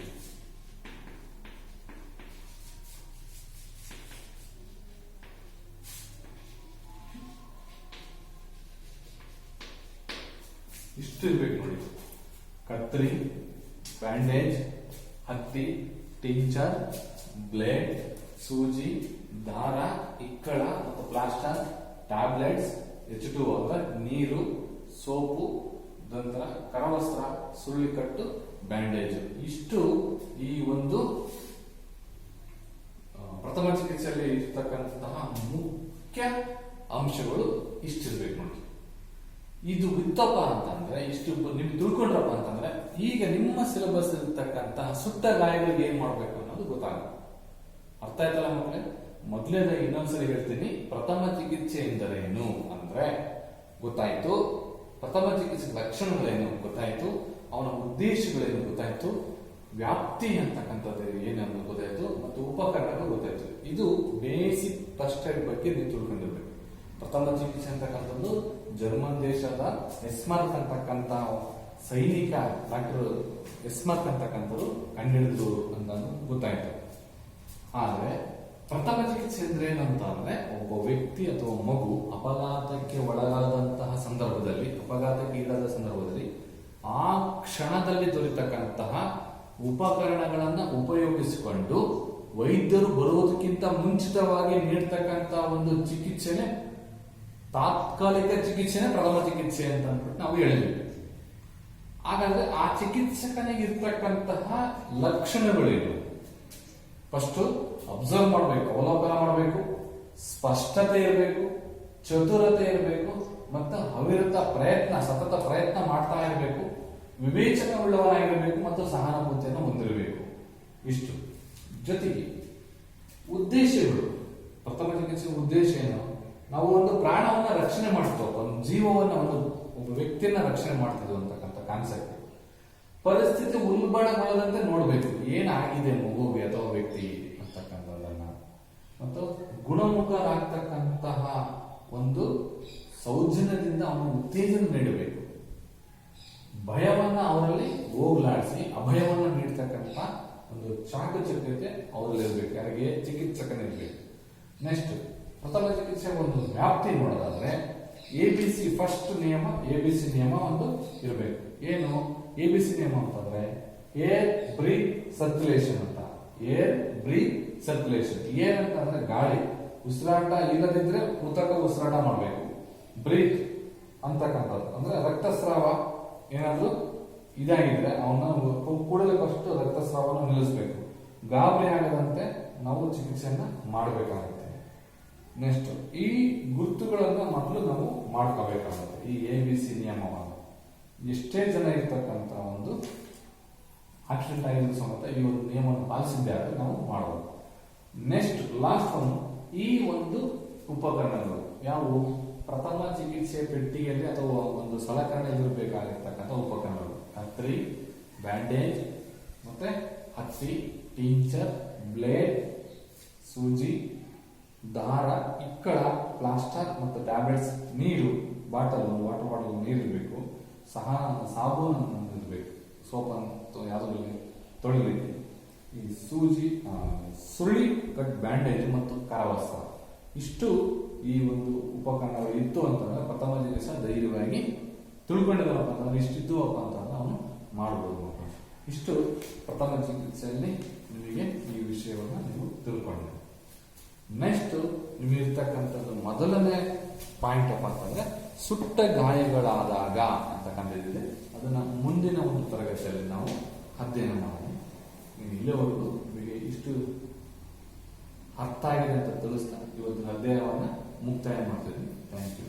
ಇಷ್ಟು ಇರ್ಬೇಕು ನೋಡಿ. ಕತ್ರಿ, ಬ್ಯಾಂಡೇಜ್, ಹತ್ತಿ, ಟಿಂಚರ್, ಬ್ಲೇಡ್, ಸೂಜಿ, ದಾರ, ಇಕ್ಕಳ ಮತ್ತು ಪ್ಲಾಸ್ಟರ್, ಟ್ಯಾಬ್ಲೆಟ್ಸ್, H2O ಅಂದ್ರೆ ನೀರು, ಸೋಪು, ನಂತರ ಕರವಸ್ತ್ರ, ಸುರುಳಿಕಟ್ಟು, ಬ್ಯಾಂಡೇಜ್. ಇಷ್ಟು ಈ ಒಂದು ಪ್ರಥಮ ಚಿಕಿತ್ಸೆಯಲ್ಲಿ ಇರ್ತಕ್ಕಂತಹ ಮುಖ್ಯ ಅಂಶಗಳು ಇಷ್ಟಿರ್ಬೇಕು ನೋಡಿ. ಇದು ವಿತ್ತಪ್ಪ ಅಂತಂದ್ರೆ ಇಷ್ಟು ನಿಮ್ಗೆ ತಿಳ್ಕೊಂಡ್ರಪ್ಪ ಅಂತಂದ್ರೆ ಈಗ ನಿಮ್ಮ ಸಿಲೆಬಸ್ ಇರ್ತಕ್ಕಂತಹ ಸುಟ್ಟ ಗಾಯಗಳಿಗೆ ಏನ್ ಮಾಡ್ಬೇಕು ಅನ್ನೋದು ಗೊತ್ತಾಗುತ್ತೆ. ಅರ್ಥ ಆಯ್ತಲ್ಲ ಮಕ್ಕಳೇ? ಮೊದಲನೇದಾಗಿ ಇನ್ನೊಂದ್ಸರಿ ಹೇಳ್ತೀನಿ, ಪ್ರಥಮ ಚಿಕಿತ್ಸೆ ಎಂದರೇನು ಅಂದ್ರೆ ಗೊತ್ತಾಯ್ತು, ಪ್ರಥಮ ಚಿಕಿತ್ಸೆ ಲಕ್ಷಣಗಳೇನು ಗೊತ್ತಾಯ್ತು, ಅವನ ಉದ್ದೇಶಗಳೇನು ಗೊತ್ತಾಯ್ತು, ವ್ಯಾಪ್ತಿ ಅಂತಕ್ಕಂಥದ್ದು ಏನನ್ನು ಗೊತ್ತಾಯ್ತು, ಮತ್ತು ಉಪಕರಣಗಳು ಗೊತ್ತಾಯ್ತು. ಇದು ಬೇಸಿಕ್ ಫಸ್ಟ್ ಏಡ್ ಬಗ್ಗೆ ನೀವು ತಿಳ್ಕೊಂಡಿರ್ಬೇಕು. ಪ್ರಥಮ ಚಿಕಿತ್ಸೆ ಅಂತಕ್ಕಂಥದ್ದು ಜರ್ಮನ್ ದೇಶದ ಎಸ್ಮಾರ್ಕ್ ಅಂತಕ್ಕಂಥ ಸೈನಿಕ ಡಾಕ್ಟರ್ ಎಸ್ಮಾರ್ಕ್ ಅಂತಕ್ಕಂಥದ್ದು ಕಂಡುಹಿಡಿದ್ರು ಅಂತ ಗೊತ್ತಾಯ್ತು. ಆದ್ರೆ ಪ್ರಥಮ ಚಿಕಿತ್ಸೆ ಅಂದ್ರೆ ಏನಂತ ಅಂದ್ರೆ ಒಬ್ಬ ವ್ಯಕ್ತಿ ಅಥವಾ ಮಗು ಅಪಘಾತಕ್ಕೆ ಒಳಗಾದಂತಹ ಸಂದರ್ಭದಲ್ಲಿ, ಅಪಘಾತಕ್ಕೆ ಈಡಾದ ಸಂದರ್ಭದಲ್ಲಿ ಆ ಕ್ಷಣದಲ್ಲಿ ದೊರೆತಕ್ಕಂತಹ ಉಪಕರಣಗಳನ್ನ ಉಪಯೋಗಿಸಿಕೊಂಡು ವೈದ್ಯರು ಬರುವುದಕ್ಕಿಂತ ಮುಂಚಿತವಾಗಿ ನೀಡ್ತಕ್ಕಂತ ಒಂದು ಚಿಕಿತ್ಸೆನೆ ತಾತ್ಕಾಲಿಕ ಚಿಕಿತ್ಸೆನೆ ಪ್ರಥಮ ಚಿಕಿತ್ಸೆ ಅಂತ ಅಂದ್ಬಿಟ್ಟು ನಾವು ಹೇಳಿದ್ವಿ. ಹಾಗಾದ್ರೆ ಆ ಚಿಕಿತ್ಸಕನಿಗೆ ಇರ್ತಕ್ಕಂತಹ ಲಕ್ಷಣಗಳೇನು? ಫಸ್ಟ್ ಅಬ್ಸರ್ವ್ ಮಾಡಬೇಕು, ಅವಲೋಕನ ಮಾಡಬೇಕು, ಸ್ಪಷ್ಟತೆ ಇರಬೇಕು, ಚತುರತೆ ಇರಬೇಕು, ಮತ್ತು ಅವಿರತ ಪ್ರಯತ್ನ, ಸತತ ಪ್ರಯತ್ನ ಮಾಡ್ತಾ ಇರಬೇಕು, ವಿವೇಚನೆ ಉಳ್ಳವನಾಗಿರಬೇಕು ಮತ್ತು ಸಹಾನುಭೂತಿಯನ್ನು ಹೊಂದಿರಬೇಕು. ಇಷ್ಟು ಜೊತೆಗೆ ಉದ್ದೇಶಗಳು, ಪ್ರಥಮ ಚಿಕಿತ್ಸೆ ಉದ್ದೇಶ ಏನು? ನಾವು ಒಂದು ಪ್ರಾಣವನ್ನ ರಕ್ಷಣೆ ಮಾಡ್ತೀವಿ, ಒಂದು ಜೀವವನ್ನ, ಒಬ್ಬ ವ್ಯಕ್ತಿಯನ್ನ ರಕ್ಷಣೆ ಮಾಡ್ತಿದ್ವಿ ಅಂತಕ್ಕಂಥ ಕಾನ್ಸೆಪ್ಟ್. ಪರಿಸ್ಥಿತಿ ಉಲ್ಬಣಗೊಳ್ಳದಂತೆ ನೋಡ್ಬೇಕು, ಏನಾಗಿದೆ ಮಗುವಿಗೆ ಅಥವಾ ವ್ಯಕ್ತಿ ಅಂತಕ್ಕಂಥದ್ದನ್ನ, ಮತ್ತು ಗುಣಮುಖರಾಗ್ತಕ್ಕಂತಹ ಒಂದು ಸೌಜನ್ಯದಿಂದ ಅವನು ಉತ್ತೇಜನ ನೀಡಬೇಕು. ಭಯವನ್ನ ಅವರಲ್ಲಿ ಹೋಗ್ಲಾಡಿಸಿ ಅಭಯವನ್ನ ನೀಡ್ತಕ್ಕಂಥ ಒಂದು ಚಾಕಚಕ್ಯತೆ ಅವರಲ್ಲಿ ಇರಬೇಕು, ಯಾರಿಗೆ? ಚಿಕಿತ್ಸಕನಿರ್ಬೇಕು. ನೆಕ್ಸ್ಟ್ ಪ್ರಥಮ ಚಿಕಿತ್ಸೆ ಒಂದು ವ್ಯಾಪ್ತಿ ನೋಡೋದಾದ್ರೆ ABC ಫಸ್ಟ್ ನಿಯಮ, ABC ನಿಯಮ ಒಂದು ಇರಬೇಕು. ಏನು ABC ನಿಯಮ ಅಂತಂದ್ರೆ ಏರ್ ಬ್ರೀತ್ ಸರ್ಕ್ಯುಲೇಷನ್ ಅಂತ. ಏರ್ ಬ್ರೀತ್ ಸರ್ಕ್ಯುಲೇಷನ್, ಏರ್ ಅಂತ ಅಂದ್ರೆ ಗಾಳಿ, ಉಸಿರಾಟ ಇಲ್ಲದಿದ್ರೆ ಕೃತಕ ಉಸಿರಾಟ ಮಾಡಬೇಕು. ಬ್ರೀತ್ ಅಂತಕ್ಕಂಥದ್ದು ಅಂದ್ರೆ ರಕ್ತಸ್ರಾವ ಏನಾದ್ರೂ ಇದಾಗಿದ್ರೆ ಅವನ್ನ ಕೂಡಲೇ ಫಸ್ಟ್ ರಕ್ತಸ್ರಾವವನ್ನು ನಿಲ್ಲಿಸಬೇಕು. ಗಾಬರಿ ಆಗದಂತೆ ನಾವು ಚಿಕಿತ್ಸೆಯನ್ನ ಮಾಡಬೇಕಾಗುತ್ತೆ. ನೆಕ್ಸ್ಟ್ ಈ ಗುರುತುಗಳನ್ನ ಮೊದಲು ನಾವು ಮಾಡ್ಕೋಬೇಕಾಗುತ್ತೆ. ಈ ABC ನಿಯಮವನ್ನು ಎಷ್ಟೇ ಜನ ಇರ್ತಕ್ಕಂಥ ಒಂದು ಆಕ್ಸಿಡೆಂಟ್ ಆಗಿದ್ರು ಸಮೇತ ಈ ಒಂದು ನಿಯಮವನ್ನು ಪಾಲಿಸಿದ್ದೆ ಆದ್ರೆ ನಾವು ಮಾಡಬಹುದು. ನೆಕ್ಸ್ಟ್ ಲಾಸ್ಟ್ ಒನ್, ಈ ಒಂದು ಉಪಕರಣಗಳು ಯಾವುವು? ಪ್ರಥಮ ಚಿಕಿತ್ಸೆ ಪೆಟ್ಟಿಗೆಯಲ್ಲಿ ಅಥವಾ ಒಂದು ಸಲಕರಣೆಯಲ್ಲಿ ಇರಬೇಕಾಗಿರ್ತಕ್ಕಂಥ ಉಪಕರಣಗಳು: ಕತ್ರಿ, ಬ್ಯಾಂಡೇಜ್, ಮತ್ತೆ ಹತ್ತಿ, ಟಿಂಚರ್, ಬ್ಲೇಡ್, ಸೂಜಿ, ದಾರ, ಇಕ್ಕಳ, ಪ್ಲಾಸ್ಟರ್ ಮತ್ತು ಟ್ಯಾಬ್ಲೆಟ್ಸ್, ನೀರು, ಬಾಟಲ್, ಒಂದು ವಾಟರ್ ಬಾಟಲ್ ನೀರು ಇರಬೇಕು, ಸಾಬೂನು ಇರಬೇಕು, ಸೋಪ್ ಅಂತ ಯಾವ್ದು ತೊಳಿಲಿಕ್ಕೆ, ಈ ಸೂಜಿ, ಸುರುಳಿ ಕಟ್, ಬ್ಯಾಂಡೇಜ್ ಮತ್ತು ಕರವಸ್ತ್ರ. ಇಷ್ಟು ಈ ಒಂದು ಉಪಕರಣಗಳು ಇತ್ತು ಅಂತಂದ್ರೆ ಪ್ರಥಮ ಚಿಕಿತ್ಸೆ ಧೈರ್ಯವಾಗಿ ತಿಳ್ಕೊಂಡಿದ್ದಾರಪ್ಪ ಅಂತಂದ್ರೆ ಇಷ್ಟಿದ್ದುವಪ್ಪ ಅಂತಂದ್ರೆ ಅವನು ಮಾಡಬಹುದು. ಇಷ್ಟು ಪ್ರಥಮ ಚಿಕಿತ್ಸೆಯಲ್ಲಿ ನಿಮಗೆ ಈ ವಿಷಯವನ್ನು ನೀವು ತಿಳ್ಕೊಂಡ್ರೆ. ನೆಕ್ಸ್ಟ್ ನಿಮಗಿರ್ತಕ್ಕಂಥದ್ದು ಮೊದಲನೇ ಪಾಯಿಂಟ್ ಅಪ್ಪ ಅಂತಂದ್ರೆ ಸುಟ್ಟ ಗಾಯಗಳಾದಾಗ ಅಂತಕ್ಕಂಥದ್ದಿದೆ. ಅದನ್ನ ಮುಂದಿನ ಒಂದು ತರಗತಿಯಲ್ಲಿ ನಾವು ಅಧ್ಯಯನ ಮಾಡೋಣ. ಇಲ್ಲಿವರೆಗೂ ನಿಮಗೆ ಇಷ್ಟು ಅರ್ಥ ಆಗಿದೆ ಅಂತ ತಿಳಿಸ್ತಾ ಇವತ್ತಿನ ಅಧ್ಯಾಯವನ್ನ ಮುಕ್ತಾಯ ಮಾಡ್ತಿದ್ದೀನಿ. Thank you.